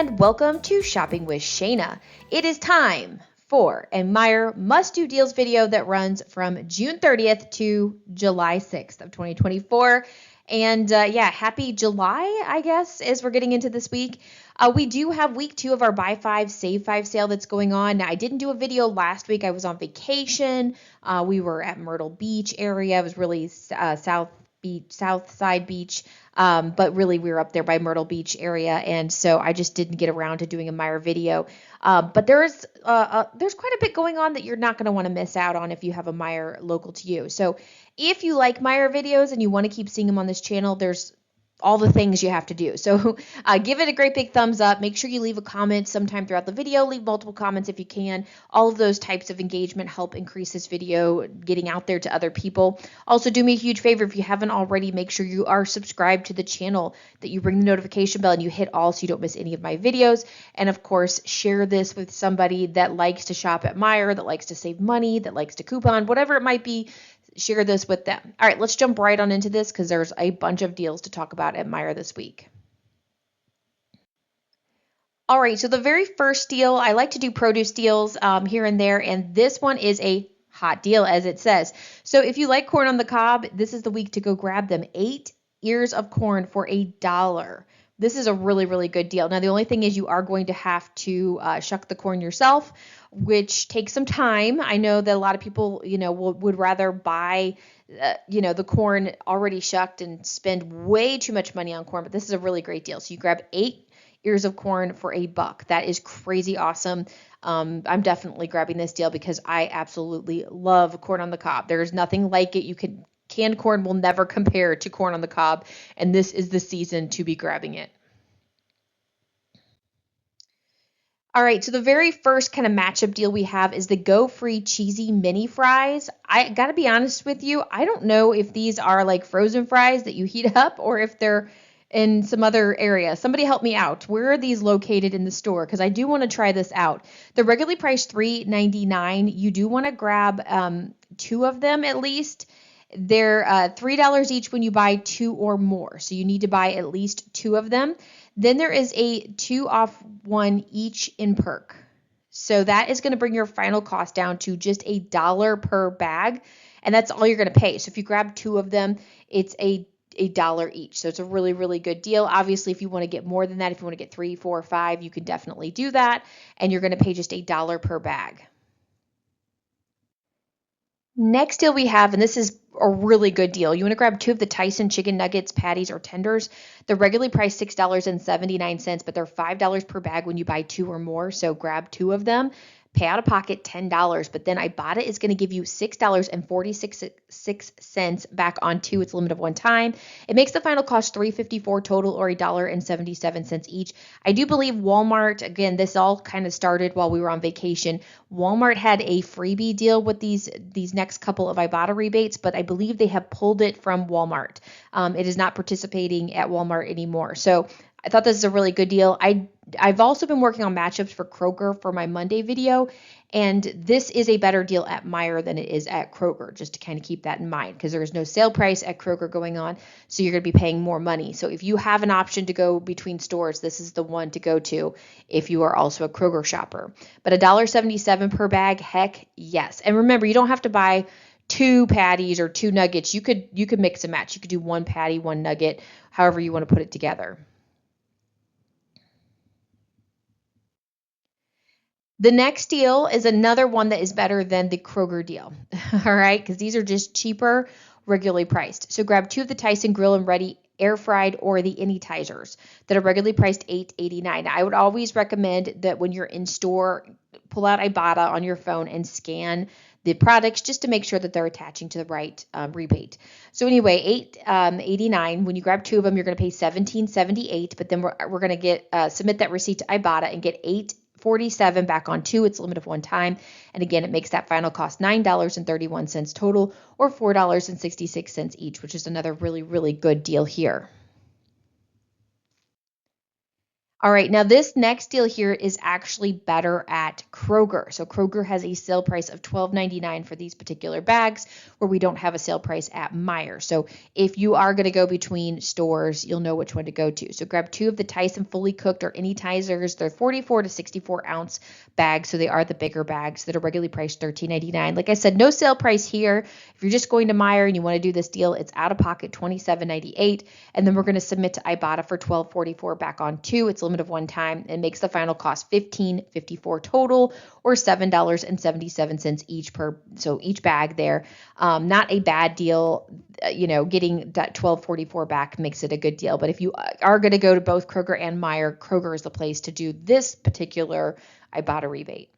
and welcome to Shopping with Shana. It is time for a Meijer must-do deals video that runs from June 30th to July 6th of 2024. And happy July, I guess, as we're getting into this week. We do have week 2 of our Buy 5, Save 5 sale that's going on. Now, I didn't do a video last week. I was on vacation. We were at Myrtle Beach area. It was really South Side Beach. But really we were up there by Myrtle Beach area. And so I just didn't get around to doing a Meijer video. But there's quite a bit going on that you're not going to want to miss out on if you have a Meijer local to you. So if you like Meijer videos and you want to keep seeing them on this channel, there's all the things you have to do. So give it a great big thumbs up. Make sure you leave a comment sometime throughout the video. Leave multiple comments if you can. All of those types of engagement help increase this video getting out there to other people. Also, do me a huge favor if you haven't already, make sure you are subscribed to the channel, that you ring the notification bell and you hit all so you don't miss any of my videos. And of course, share this with somebody that likes to shop at Meijer, that likes to save money, that likes to coupon, whatever it might be. Share this with them. All right, let's jump right on into this because there's a bunch of deals to talk about at Meijer this week. All right, so the very first deal, I like to do produce deals here and there, and this one is a hot deal, as it says. So if you like corn on the cob, this is the week to go grab them. 8 ears of corn for $1. This is a really, really good deal. Now, the only thing is you are going to have to shuck the corn yourself, which takes some time. I know that a lot of people, would rather buy, the corn already shucked and spend way too much money on corn, but this is a really great deal. So you grab 8 ears of corn for $1. That is crazy awesome. I'm definitely grabbing this deal because I absolutely love corn on the cob. There's nothing like it. Canned corn will never compare to corn on the cob, and this is the season to be grabbing it. All right, so the very first kind of matchup deal we have is the Go Free Cheesy Mini Fries. I got to be honest with you, I don't know if these are like frozen fries that you heat up or if they're in some other area. Somebody help me out. Where are these located in the store? Because I do want to try this out. They're regularly priced $3.99. You do want to grab 2 of them at least. They're $3 each when you buy 2 or more. So you need to buy at least 2 of them. Then there is a 2 off 1 each in perk. So that is going to bring your final cost down to just $1 per bag. And that's all you're going to pay. So if you grab 2 of them, it's $1 each. So it's a really, really good deal. Obviously, if you want to get more than that, if you want to get 3, 4, 5, you can definitely do that. And you're going to pay just $1 per bag. Next deal we have, and this is a really good deal. You want to grab 2 of the Tyson chicken nuggets, patties, or tenders. They're regularly priced $6.79, but they're $5 per bag when you buy 2 or more. So grab 2 of them. Pay out of pocket $10, but then Ibotta is going to give you $6.46 back on 2. It's a limit of 1 time. It makes the final cost $3.54 total, or $1.77 each. I do believe Walmart, again, this all kind of started while we were on vacation. Walmart had a freebie deal with these next couple of Ibotta rebates, but I believe they have pulled it from Walmart. It is not participating at Walmart anymore. So I thought this is a really good deal. I've also been working on matchups for Kroger for my Monday video, and this is a better deal at Meijer than it is at Kroger, just to kind of keep that in mind, because there is no sale price at Kroger going on, so you're going to be paying more money. So if you have an option to go between stores, this is the one to go to if you are also a Kroger shopper. But $1.77 per bag, heck yes. And remember, you don't have to buy 2 patties or 2 nuggets. You could mix and match. You could do 1 patty, 1 nugget, however you want to put it together. The next deal is another one that is better than the Kroger deal, all right, because these are just cheaper, regularly priced. So grab 2 of the Tyson Grill and Ready air fried or the Anytizers that are regularly priced $8.89. I would always recommend that when you're in store, pull out Ibotta on your phone and scan the products just to make sure that they're attaching to the right rebate. So anyway, $8.89. When you grab 2 of them, you're going to pay $17.78, but then we're going to get submit that receipt to Ibotta and get $8.47 back on 2. It's a limit of 1 time. And again, it makes that final cost $9.31 total, or $4.66 each, which is another really, really good deal here. All right, now this next deal here is actually better at Kroger. So Kroger has a sale price of $12.99 for these particular bags, where we don't have a sale price at Meijer. So if you are going to go between stores, you'll know which one to go to. So grab 2 of the Tyson fully cooked or any Tizers. They're 44 to 64 ounce bags, so they are the bigger bags that are regularly priced $13.99. Like I said, no sale price here. If you're just going to Meijer and you want to do this deal, it's out of pocket $27.98, and then we're going to submit to Ibotta for $12.44 back on 2. It's limit of one time and makes the final cost $15.54 total, or $7.77 each bag there. Not a bad deal. Getting that $12.44 back makes it a good deal. But if you are going to go to both Kroger and Meijer, Kroger is the place to do this particular Ibotta rebate.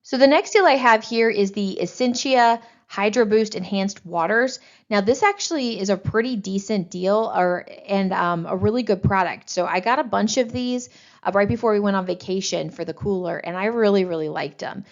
So the next deal I have here is the Essentia Hydro Boost Enhanced Waters. Now this actually is a pretty decent deal and a really good product. So I got a bunch of these right before we went on vacation for the cooler, and I really, really liked them.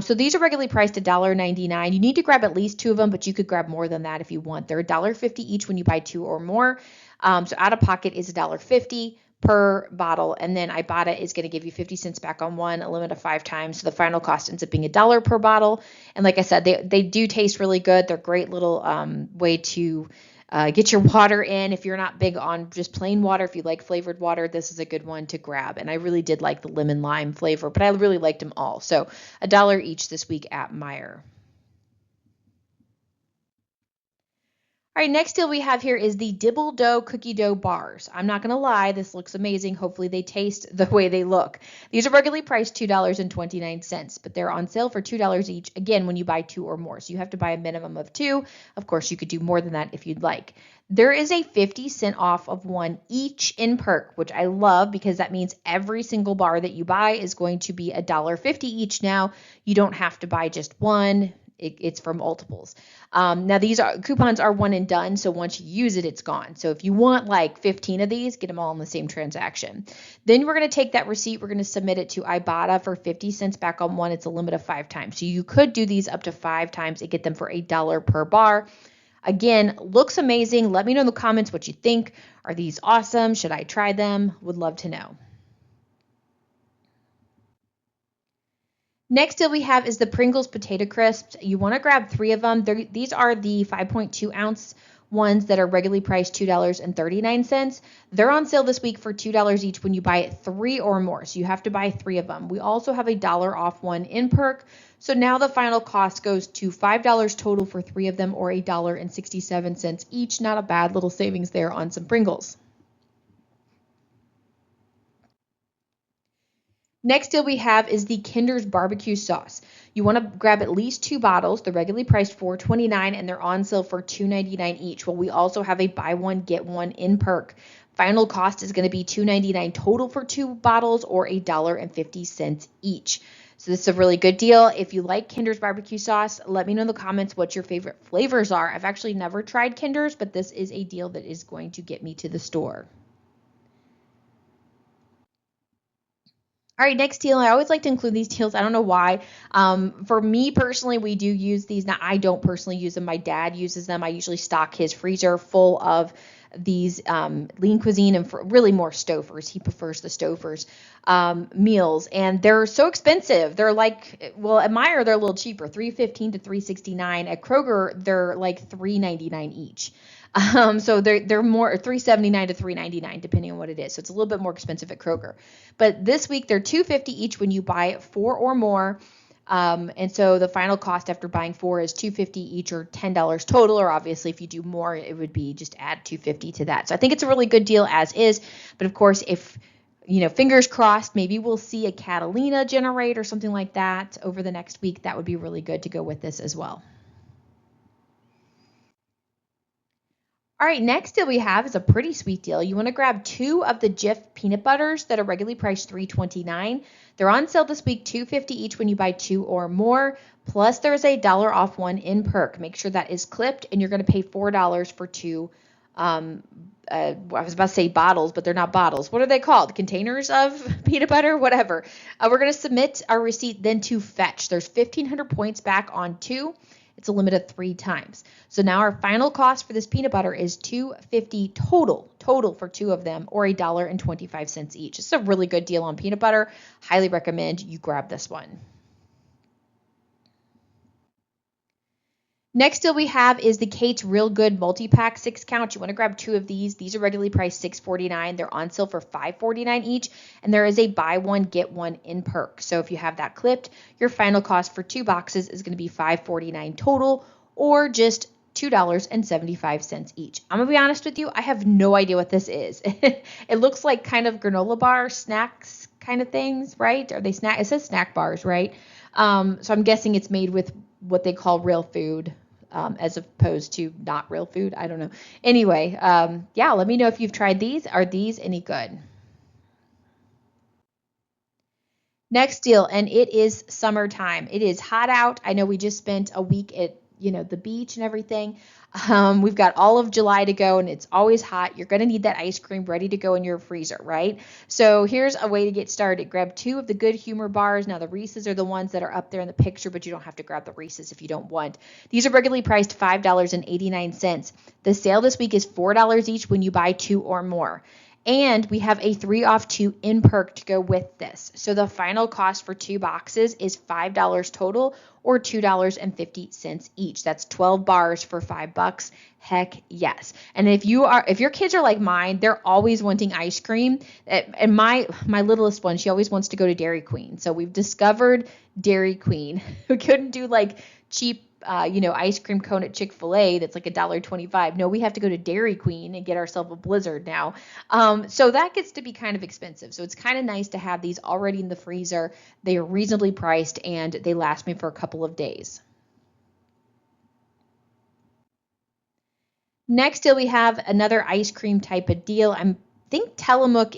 So these are regularly priced $1.99. You need to grab at least 2 of them, but you could grab more than that if you want. They're $1.50 each when you buy 2 or more. So out of pocket is $1.50 per bottle, and then Ibotta is going to give you 50 cents back on one, a limit of 5 times. So the final cost ends up being $1 per bottle. And like I said, they do taste really good. They're a great little way to get your water in. If you're not big on just plain water, if you like flavored water, this is a good one to grab. And I really did like the lemon lime flavor, but I really liked them all. So $1 each this week at Meijer. All right, next deal we have here is the Dibble Dough Cookie Dough Bars. I'm not going to lie, this looks amazing. Hopefully they taste the way they look. These are regularly priced $2.29, but they're on sale for $2 each, again, when you buy 2 or more. So you have to buy a minimum of 2. Of course, you could do more than that if you'd like. There is a 50-cent off of one each in perk, which I love because that means every single bar that you buy is going to be $1.50 each now. You don't have to buy just one. It's for multiples. Now these coupons are one and done, so once you use it, it's gone. So if you want like 15 of these, get them all in the same transaction. Then we're going to take that receipt, we're going to submit it to Ibotta for 50 cents back on one. It's a limit of 5 times. So you could do these up to 5 times and get them for $1 per bar. Again, looks amazing. Let me know in the comments what you think. Are these awesome? Should I try them? Would love to know. Next deal we have is the Pringles Potato Crisps. You want to grab 3 of them. These are the 5.2 ounce ones that are regularly priced $2.39. They're on sale this week for $2 each when you buy 3 or more. So you have to buy 3 of them. We also have $1 off one in perk. So now the final cost goes to $5 total for 3 of them, or $1.67 each. Not a bad little savings there on some Pringles. Next deal we have is the Kinder's barbecue sauce. You want to grab at least 2 bottles. They're regularly priced $4.29 and they're on sale for $2.99 each. Well, we also have a buy one, get one in perk. Final cost is going to be $2.99 total for 2 bottles, or $1.50 each. So this is a really good deal. If you like Kinder's barbecue sauce, let me know in the comments what your favorite flavors are. I've actually never tried Kinder's, but this is a deal that is going to get me to the store. All right, next deal. I always like to include these deals. I don't know why. For me personally, we do use these. Now, I don't personally use them. My dad uses them. I usually stock his freezer full of these lean cuisine and really more Stouffer's. He prefers the Stouffer's meals, and they're so expensive. They're like, well, at Meijer they're a little cheaper, $3.15 to $3.69. At Kroger they're like $3.99 each. So they're more $3.79 to $3.99 depending on what it is. So it's a little bit more expensive at Kroger. But this week they're $2.50 each when you buy 4 or more. And so the final cost after buying 4 is $2.50 each, or $10 total. Or obviously if you do more, it would be just add $2.50 to that. So I think it's a really good deal as is. But of course, if fingers crossed, maybe we'll see a Catalina generate or something like that over the next week. That would be really good to go with this as well. All right, next deal we have is a pretty sweet deal. You want to grab 2 of the Jif peanut butters that are regularly priced $3.29. They're on sale this week, $2.50 each when you buy 2 or more. Plus, there's a $1 off one in perk. Make sure that is clipped, and you're going to pay $4 for 2. I was about to say bottles, but they're not bottles. What are they called? Containers of peanut butter? Whatever. We're going to submit our receipt then to Fetch. There's 1,500 points back on 2. It's a limit of 3 times. So now our final cost for this peanut butter is $2.50 total for 2 of them, or $1.25 each. It's a really good deal on peanut butter. Highly recommend you grab this one. Next deal we have is the Kate's Real Good multi-pack 6-count. You want to grab 2 of these. These are regularly priced $6.49. They're on sale for $5.49 each, and there is a buy one get one in perk. So if you have that clipped, your final cost for 2 boxes is going to be $5.49 total, or just $2.75 each. I'm going to be honest with you, I have no idea what this is. It looks like kind of granola bar snacks kind of things, right? Are they snack? It says snack bars, right? So I'm guessing it's made with what they call real food. As opposed to not real food. I don't know. Anyway, yeah, let me know if you've tried these. Are these any good? Next deal, and it is summertime. It is hot out. I know we just spent a week at, the beach and everything. We've got all of July to go, and it's always hot. You're going to need that ice cream ready to go in your freezer, right? So here's a way to get started. Grab 2 of the Good Humor bars. Now, the Reese's are the ones that are up there in the picture, but you don't have to grab the Reese's if you don't want. These are regularly priced $5.89. The sale this week is $4 each when you buy 2 or more. And we have a 3 off 2 in perk to go with this. So the final cost for 2 boxes is $5 total, or $2.50 each. That's 12 bars for $5. Heck yes. And if your kids are like mine, they're always wanting ice cream. And my littlest one, she always wants to go to Dairy Queen. So we've discovered Dairy Queen. We couldn't do like cheap ice cream cone at Chick-fil-A that's like $1.25. No, we have to go to Dairy Queen and get ourselves a Blizzard now. So that gets to be kind of expensive. So it's kind of nice to have these already in the freezer. They are reasonably priced and they last me for a couple of days. Next deal, we have another ice cream type of deal. I think Tillamook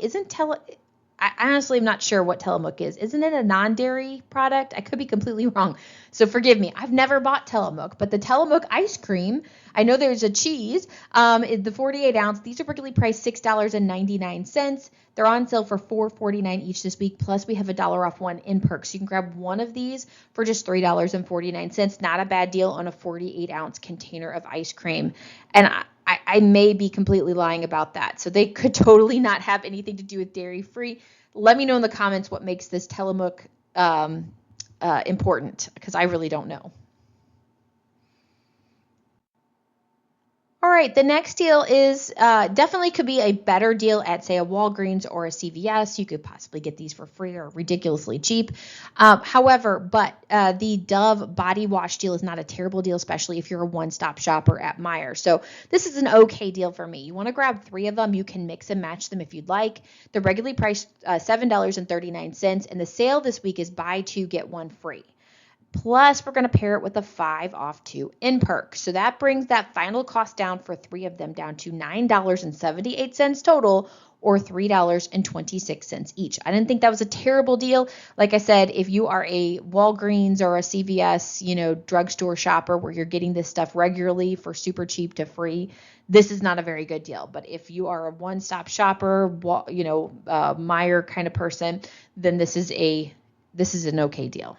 I honestly am not sure what Tillamook is. Isn't it a non-dairy product? I could be completely wrong. So forgive me. I've never bought Tillamook, but the Tillamook ice cream, I know there's a cheese, the 48 ounce. These are regularly priced $6.99. They're on sale for $4.49 each this week. Plus we have $1 off 1 in perks. So you can grab 1 of these for just $3.49. Not a bad deal on a 48 ounce container of ice cream. And I may be completely lying about that. So they could totally not have anything to do with dairy free. Let me know in the comments what makes this Tillamook important, because I really don't know. All right, the next deal is definitely could be a better deal at, say, a Walgreens or a CVS. You could possibly get these for free or ridiculously cheap. However, the Dove body wash deal is not a terrible deal, especially if you're a one-stop shopper at Meijer. So this is an okay deal for me. You want to grab 3 of them. You can mix and match them if you'd like. They're regularly priced $7.39, and the sale this week is buy 2, get 1 free. Plus, we're going to pair it with a 5 off 2 in perk. So that brings that final cost down for 3 of them down to $9.78 total, or $3.26 each. I didn't think that was a terrible deal. Like I said, if you are a Walgreens or a CVS, drugstore shopper where you're getting this stuff regularly for super cheap to free, this is not a very good deal. But if you are a one-stop shopper, Meijer kind of person, then this is an okay deal.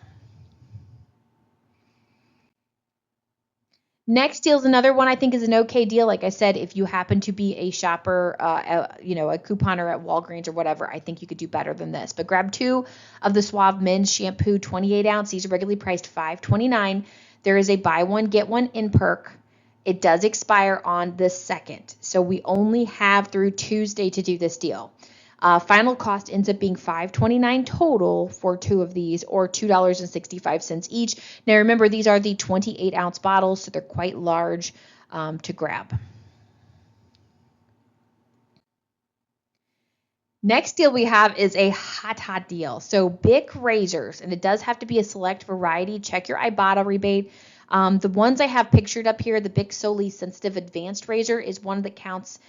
Next deal is another one I think is an okay deal. Like I said, if you happen to be a shopper, a couponer at Walgreens or whatever, I think you could do better than this. But grab 2 of the Suave Men's Shampoo 28 ounce. These are regularly priced $5.29. There is a buy 1, get 1 in perk. It does expire on the 2nd. So we only have through Tuesday to do this deal. Final cost ends up being $5.29 total for 2 of these, or $2.65 each. Now remember, these are the 28 ounce bottles, so they're quite large to grab. Next deal we have is a hot deal. So Bic razors, and it does have to be a select variety. Check your Ibotta rebate. The ones I have pictured up here, the Bic Solely Sensitive Advanced Razor is one that counts.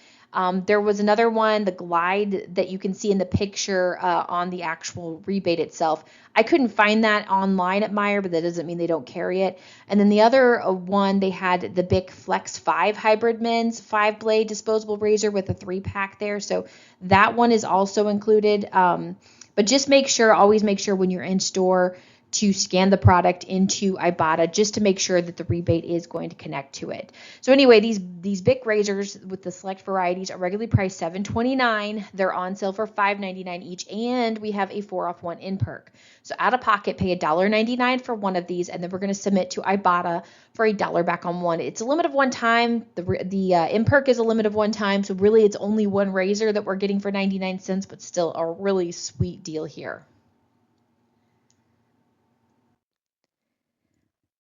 There was another one, the Glide, that you can see in the picture on the actual rebate itself. I couldn't find that online at Meijer, but that doesn't mean they don't carry it. And then the other one, they had the Bic Flex 5 Hybrid Men's 5-blade disposable razor with a 3-pack there. So that one is also included. But just always make sure when you're in store to scan the product into Ibotta just to make sure that the rebate is going to connect to it. So anyway, these Bic razors with the select varieties are regularly priced $7.29. They're on sale for $5.99 each, and we have a 4-off-1 in perk. So out of pocket, pay $1.99 for one of these, and then we're going to submit to Ibotta for $1 back on one. It's a limit of one time. The in perk is a limit of one time, so really it's only one razor that we're getting for 99 cents, but still a really sweet deal here.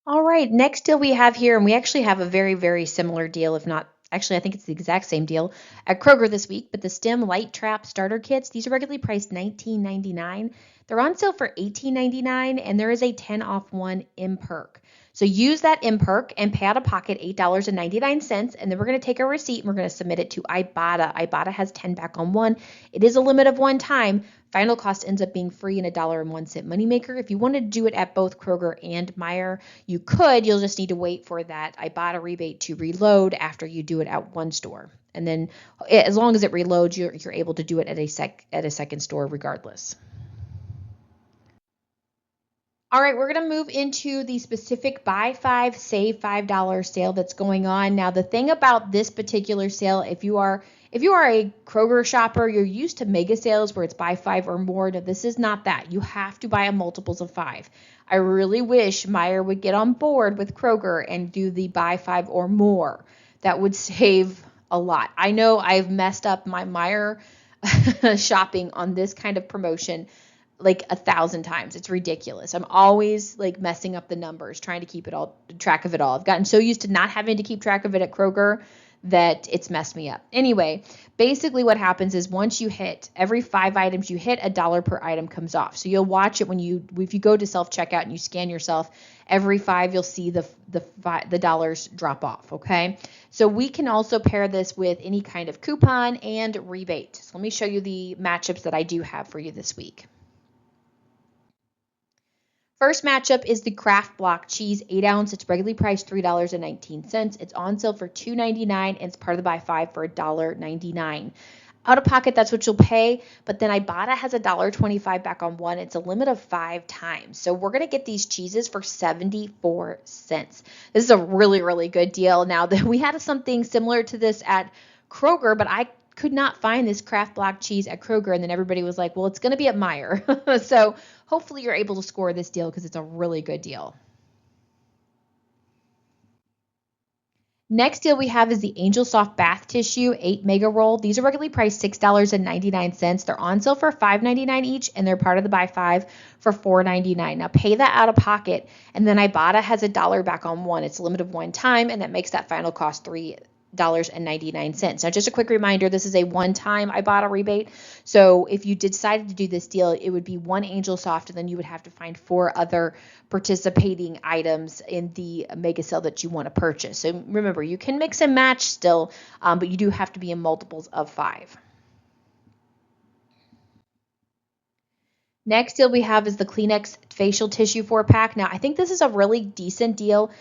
All right, next deal we have here, and we actually have a very, very similar deal, if not, actually, I think it's the exact same deal at Kroger this week, but the STEM Light Trap Starter Kits, these are regularly priced $19.99. They're on sale for $18.99, and there is a 10-off-1 in perk. So use that in perk and pay out of pocket $8.99, and then we're going to take a receipt and we're going to submit it to Ibotta. Ibotta has 10 back on one. It is a limit of one time. Final cost ends up being free and $1.01 Moneymaker. If you want to do it at both Kroger and Meijer, you could. You'll just need to wait for that Ibotta rebate to reload after you do it at one store. And then as long as it reloads, you're able to do it at a second store regardless. All right, we're going to move into the specific buy 5, save $5 sale that's going on. Now, the thing about this particular sale, if you are a Kroger shopper, you're used to mega sales where it's buy 5 or more. No, this is not that. You have to buy a multiples of 5. I really wish Meijer would get on board with Kroger and do the buy 5 or more. That would save a lot. I know I've messed up my Meijer shopping on this kind of promotion like 1,000 times. It's ridiculous. I'm always like messing up the numbers, trying to keep track of it all. I've gotten so used to not having to keep track of it at Kroger that it's messed me up. Anyway, basically what happens is once you hit every 5 items you hit, $1 per item comes off. So you'll watch it if you go to self-checkout and you scan yourself, every 5 you'll see the dollars drop off, okay? So we can also pair this with any kind of coupon and rebate. So let me show you the matchups that I do have for you this week. First matchup is the Kraft Block Cheese 8 ounce. It's regularly priced $3.19. It's on sale for $2.99 and it's part of the buy 5 for $1.99. Out of pocket, that's what you'll pay, but then Ibotta has $1.25 back on one. It's a limit of 5 times. So we're going to get these cheeses for 74 cents. This is a really, really good deal. Now, we had something similar to this at Kroger, but I could not find this Kraft Block cheese at Kroger, and then everybody was like, well, it's going to be at Meijer. So hopefully you're able to score this deal because it's a really good deal. Next deal we have is the Angel Soft Bath Tissue 8 Mega Roll. These are regularly priced $6.99. They're on sale for $5.99 each, and they're part of the buy 5 for $4.99. Now pay that out of pocket, and then Ibotta has $1 back on one. It's a limit of one time, and that makes that final cost $3.99. Now, just a quick reminder, this is a one-time Ibotta rebate. So if you decided to do this deal, it would be one Angel Soft, and then you would have to find 4 other participating items in the mega sale that you want to purchase. So remember, you can mix and match still, but you do have to be in multiples of 5. Next deal we have is the Kleenex Facial Tissue 4-pack. Now, I think this is a really decent deal.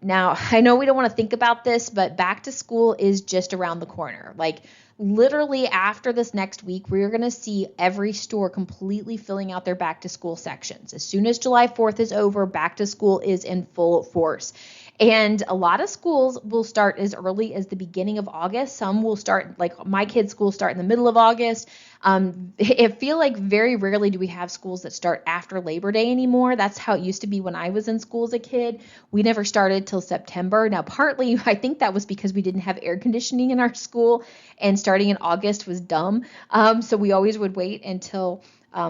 Now, I know we don't want to think about this, but back to school is just around the corner. Like literally after this next week, we're going to see every store completely filling out their back to school sections. As soon as July 4th is over, back to school is in full force. And a lot of schools will start as early as the beginning of August. Some will start, like my kids' school start in the middle of August. I feel like very rarely do we have schools that start after Labor Day anymore. That's how it used to be when I was in school as a kid. We never started till September. Now, partly, I think that was because we didn't have air conditioning in our school, and starting in August was dumb. So we always would wait until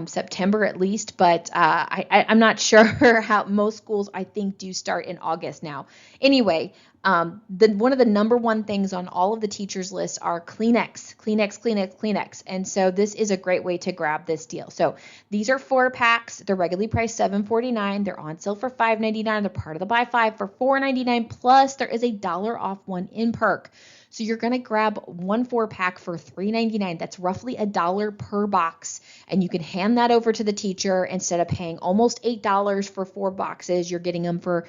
September at least, but I'm not sure how most schools I think do start in August now. Anyway, one of the number one things on all of the teachers' lists are Kleenex. And so this is a great way to grab this deal. So these are 4 packs. They're regularly priced $7.49. They're on sale for $5.99. They're part of the buy 5 for $4.99. Plus there is $1 off one in perk. So you're going to grab 1 4-pack for $3.99. That's roughly $1 per box. And you can hand that over to the teacher. Instead of paying almost $8 for 4 boxes, you're getting them for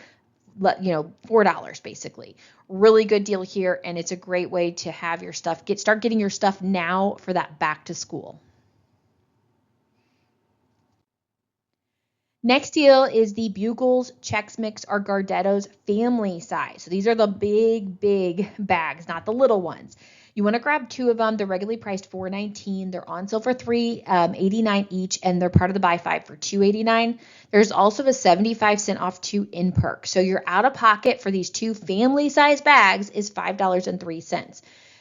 $4 basically. Really good deal here, and it's a great way to have your stuff start getting your stuff now for that back to school. Next deal is the Bugles, Chex Mix, or Gardetto's family size. So these are the big bags, not the little ones. You want to grab 2 of them. They're regularly priced $4.19. They're on sale for $3.89 each, and they're part of the buy 5 for $2.89. There's also a 75-cent off 2 in perk. So your out of pocket for these 2 family size bags is $5.03.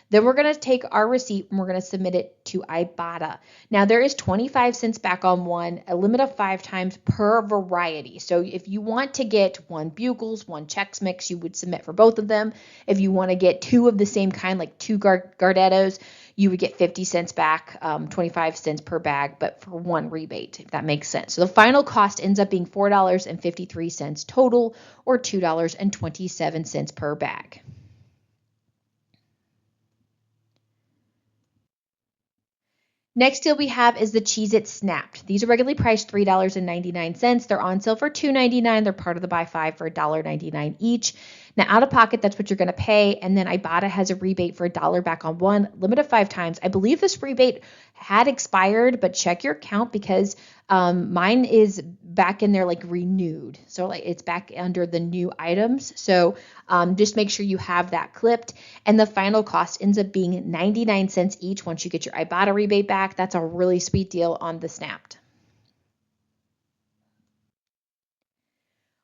Then we're going to take our receipt and we're going to submit it to Ibotta. Now there is 25 cents back on one, a limit of 5 times per variety. So if you want to get 1 Bugles, 1 Chex Mix, you would submit for both of them. If you want to get 2 of the same kind, like 2 Gardettos, you would get 50 cents back, 25 cents per bag, but for 1 rebate, if that makes sense. So the final cost ends up being $4.53 total, or $2.27 per bag. Next deal we have is the Cheez-It Snapped. These are regularly priced $3.99. They're on sale for $2.99. They're part of the buy 5 for $1.99 each. Now, out of pocket, that's what you're going to pay. And then Ibotta has a rebate for $1 back on one, limit of 5 times. I believe this rebate had expired, but check your account because mine is back in there like renewed. So like it's back under the new items. So just make sure you have that clipped. And the final cost ends up being 99 cents each once you get your Ibotta rebate back. That's a really sweet deal on the Snapped.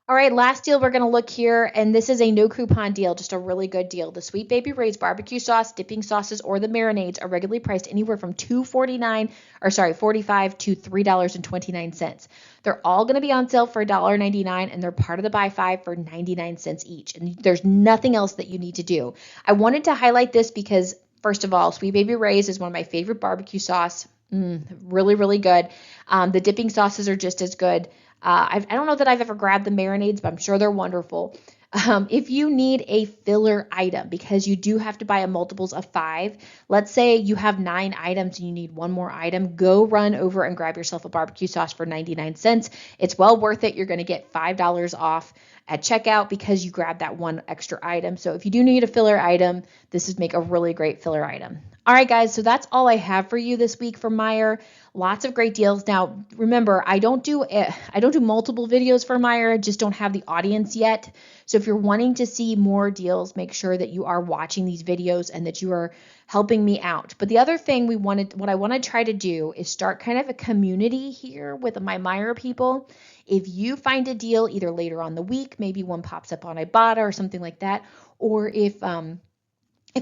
All right, last deal we're going to look here, and this is a no coupon deal, just a really good deal. The Sweet Baby Ray's barbecue sauce, dipping sauces, or the marinades are regularly priced anywhere from $45 to $3.29. They're all going to be on sale for $1.99, and they're part of the buy 5 for 99 cents each. And there's nothing else that you need to do. I wanted to highlight this because, first of all, Sweet Baby Ray's is one of my favorite barbecue sauce. Really good. The dipping sauces are just as good. I don't know that I've ever grabbed the marinades, but I'm sure they're wonderful. If you need a filler item, because you do have to buy a multiples of 5, let's say you have 9 items and you need one more item, go run over and grab yourself a barbecue sauce for 99 cents. It's well worth it. You're going to get $5 off at checkout because you grabbed that one extra item. So if you do need a filler item, this would make a really great filler item. All right, guys, so that's all I have for you this week from Meijer. Lots of great deals. Now, remember, I don't do multiple videos for Meijer, just don't have the audience yet. So if you're wanting to see more deals, make sure that you are watching these videos and that you are helping me out. But the other thing what I want to try to do is start kind of a community here with my Meijer people. If you find a deal either later on the week, maybe one pops up on Ibotta or something like that, or if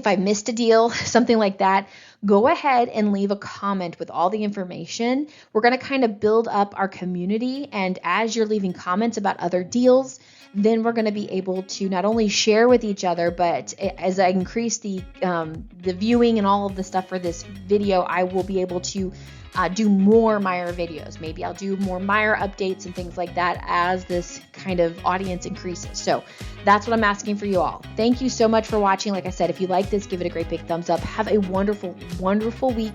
I missed a deal, something like that, go ahead and leave a comment with all the information. We're going to kind of build up our community, and as you're leaving comments about other deals, then we're going to be able to not only share with each other, but as I increase the viewing and all of the stuff for this video, I will be able to do more Meijer videos. Maybe I'll do more Meijer updates and things like that as this kind of audience increases. So that's what I'm asking for you all. Thank you so much for watching. Like I said, if you like this, give it a great big thumbs up. Have a wonderful week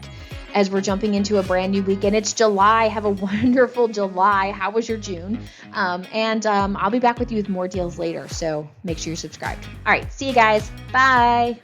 as we're jumping into a brand new week. And it's July. Have a wonderful July. How was your June? I'll be back with you with more deals later. So make sure you're subscribed. All right. See you guys. Bye.